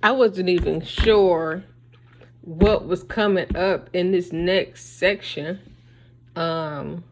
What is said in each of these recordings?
I wasn't even sure what was coming up in this next section, nor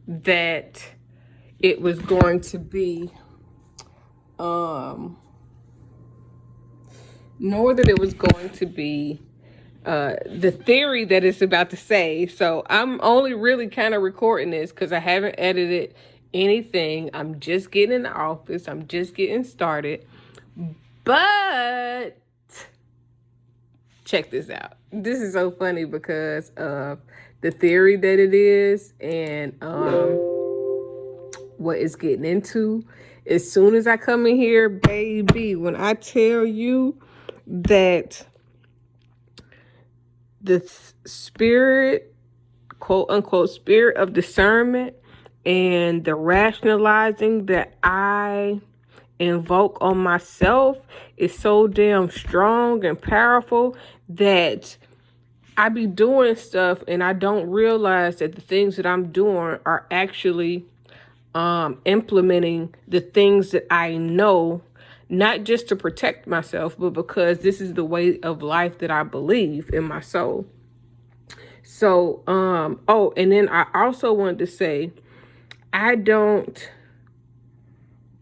that it was going to be, the theory that it's about to say. So I'm only really kind of recording this because I haven't edited anything. I'm just getting in the office. I'm just getting started. But check this out. This is so funny because of the theory that it is and what it's getting into. As soon as I come in here, baby, when I tell you that the spirit, quote unquote, spirit of discernment and the rationalizing that I invoke on myself is so damn strong and powerful that I be doing stuff and I don't realize that the things that I'm doing are actually implementing the things that I know, not just to protect myself, but because this is the way of life that I believe in my soul. So, and then I also wanted to say, I don't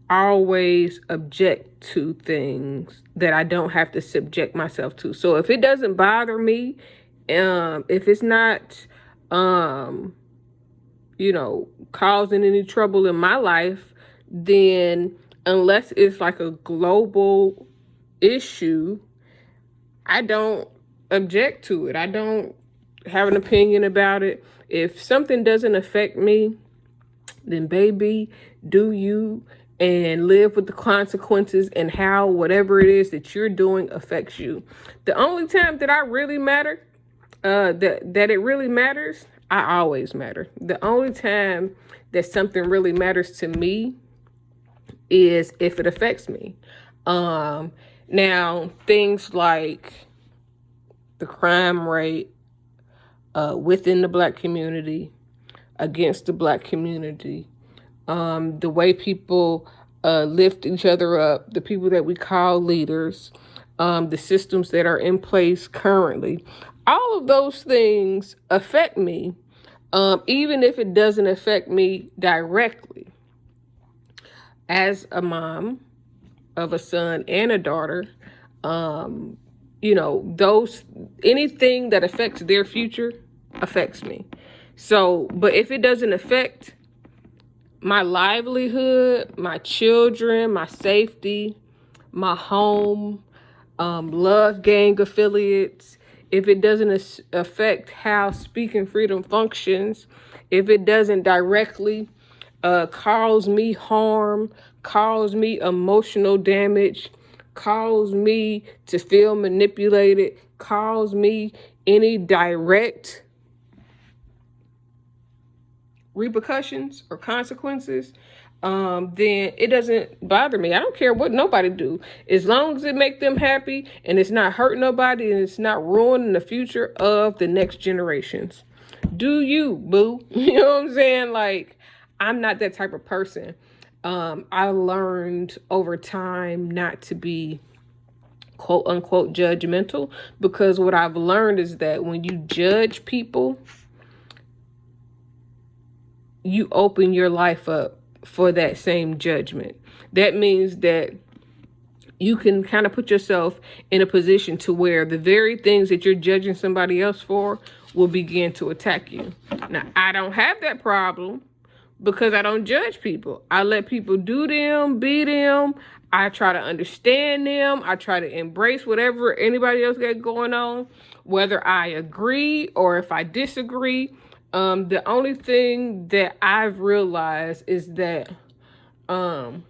always object to things that I don't have to subject myself to. So if it doesn't bother me, if it's not, causing any trouble in my life, then unless it's like a global issue, I don't object to it. I don't have an opinion about it. If something doesn't affect me, then baby, do you, and live with the consequences and how whatever it is that you're doing affects you. The only time that I really matter, that it really matters, I always matter. The only time that something really matters to me is if it affects me. Now, things like the crime rate within the Black community, against the Black community, the way people lift each other up, the people that we call leaders, the systems that are in place currently, all of those things affect me, even if it doesn't affect me directly. As a mom of a son and a daughter, anything that affects their future affects me. So, but if it doesn't affect my livelihood, my children, my safety, my home, love gang affiliates, if it doesn't affect how speaking freedom functions, if it doesn't directly cause me harm, cause me emotional damage, cause me to feel manipulated, cause me any direct repercussions or consequences, then it doesn't bother me. I don't care what nobody do. As long as it make them happy and it's not hurting nobody and it's not ruining the future of the next generations. Do you, boo? You know what I'm saying? Like, I'm not that type of person. I learned over time not to be quote unquote judgmental, because what I've learned is that when you judge people, you open your life up for that same judgment. That means that you can kind of put yourself in a position to where the very things that you're judging somebody else for will begin to attack you. Now, I don't have that problem because I don't judge people. I let people do them, be them. I try to understand them. I try to embrace whatever anybody else got going on, whether I agree or if I disagree. The only thing that I've realized is that I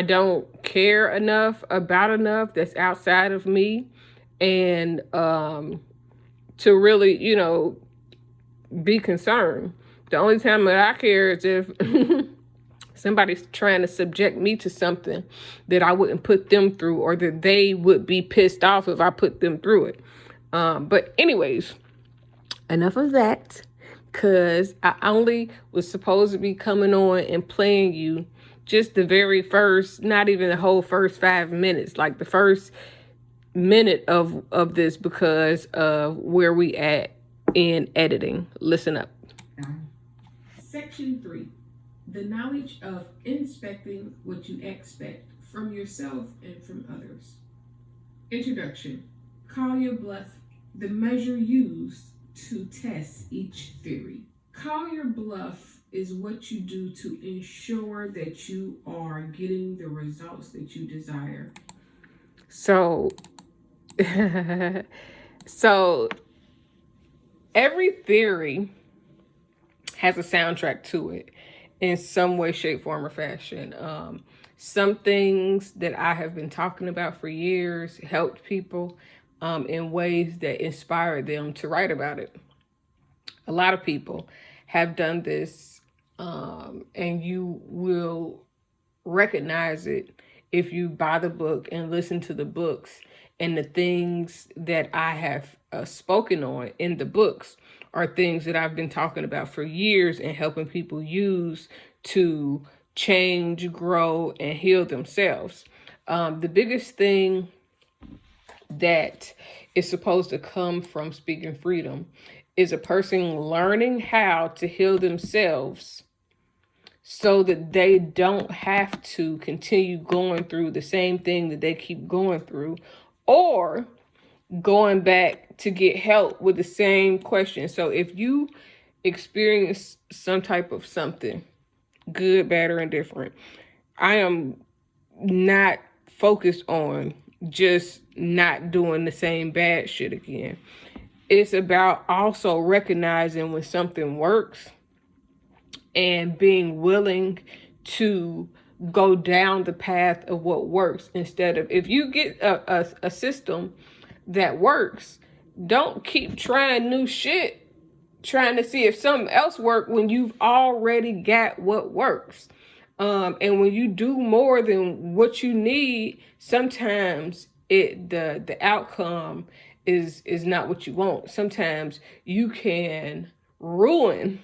don't care enough that's outside of me, and to really, be concerned. The only time that I care is if somebody's trying to subject me to something that I wouldn't put them through, or that they would be pissed off if I put them through it. But anyways, enough of that, because I only was supposed to be coming on and playing you just the very first, not even the whole first 5 minutes, like the first minute of this, because of where we at in editing. Listen up. Section 3. The knowledge of inspecting what you expect from yourself and from others. Introduction. Call your bluff, the measure used to test each theory. Call your bluff is what you do to ensure that you are getting the results that you desire. So, so every theory has a soundtrack to it in some way, shape, form, or fashion. Some things that I have been talking about for years helped people in ways that inspired them to write about it. A lot of people have done this, and you will recognize it if you buy the book and listen to the books. And the things that I have spoken on in the books are things that I've been talking about for years and helping people use to change, grow, and heal themselves. The biggest thing that is supposed to come from Speaking Freedom is a person learning how to heal themselves so that they don't have to continue going through the same thing that they keep going through, or going back to get help with the same question. So if you experience some type of something, good, bad, or indifferent, I am not focused on just not doing the same bad shit again. It's about also recognizing when something works and being willing to go down the path of what works, instead of, if you get a system that works, don't keep trying new shit, trying to see if something else works when you've already got what works. And when you do more than what you need, sometimes the outcome is not what you want. Sometimes you can ruin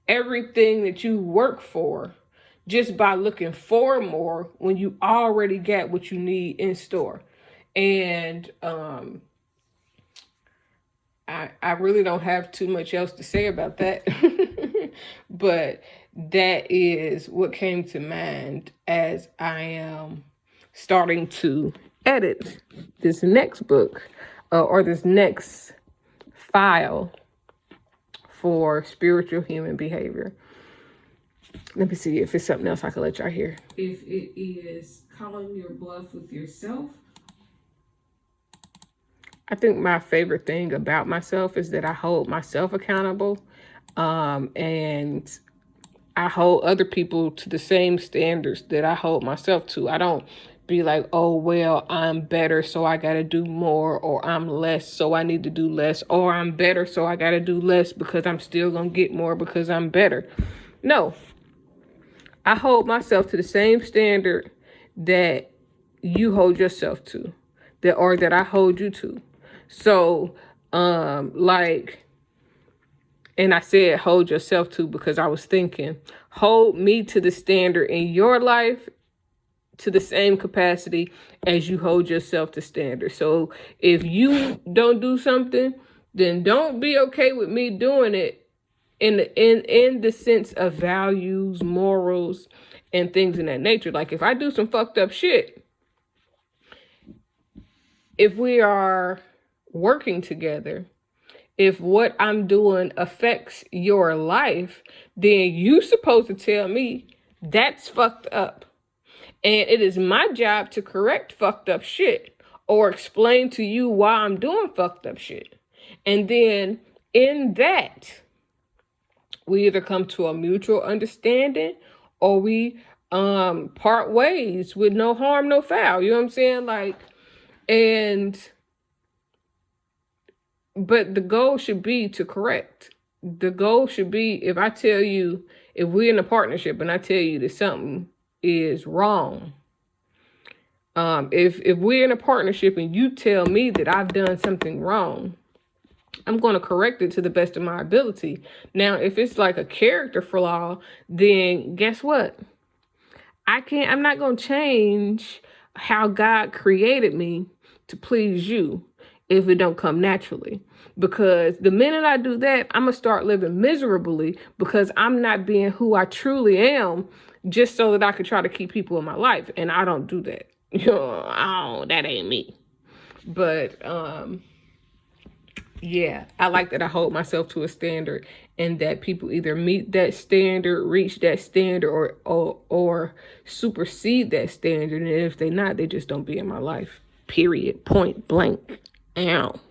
everything that you work for just by looking for more when you already got what you need in store. And I really don't have too much else to say about that. But that is what came to mind as I am starting to edit this next book, or this next file for spiritual human behavior. Let me see if it's something else I can let y'all hear. If it is calling your bluff with yourself. I think my favorite thing about myself is that I hold myself accountable, and I hold other people to the same standards that I hold myself to. I don't be like, oh, well, I'm better, so I got to do more, or I'm less, so I need to do less, or I'm better, so I got to do less because I'm still going to get more because I'm better. No, I hold myself to the same standard that you hold yourself to, that I hold you to. So, like, and I said hold yourself to because I was thinking, hold me to the standard in your life to the same capacity as you hold yourself to standard. So if you don't do something, then don't be okay with me doing it in the sense of values, morals, and things in that nature. Like if I do some fucked up shit, if we are working together, if what I'm doing affects your life, then you supposed to tell me that's fucked up. And it is my job to correct fucked up shit or explain to you why I'm doing fucked up shit. And then in that, we either come to a mutual understanding or we part ways with no harm, no foul. You know what I'm saying? Like, but the goal should be to correct. The goal should be, if I tell you, if we're in a partnership and I tell you that something is wrong, if we're in a partnership and you tell me that I've done something wrong, I'm going to correct it to the best of my ability. Now, if it's like a character flaw, then guess what? I'm not going to change how God created me to please you if it don't come naturally. Because the minute I do that, I'm going to start living miserably because I'm not being who I truly am just so that I can try to keep people in my life. And I don't do that. That ain't me. But, yeah, I like that I hold myself to a standard and that people either meet that standard, reach that standard, or supersede that standard. And if they not, they just don't be in my life. Period. Point blank. Ow.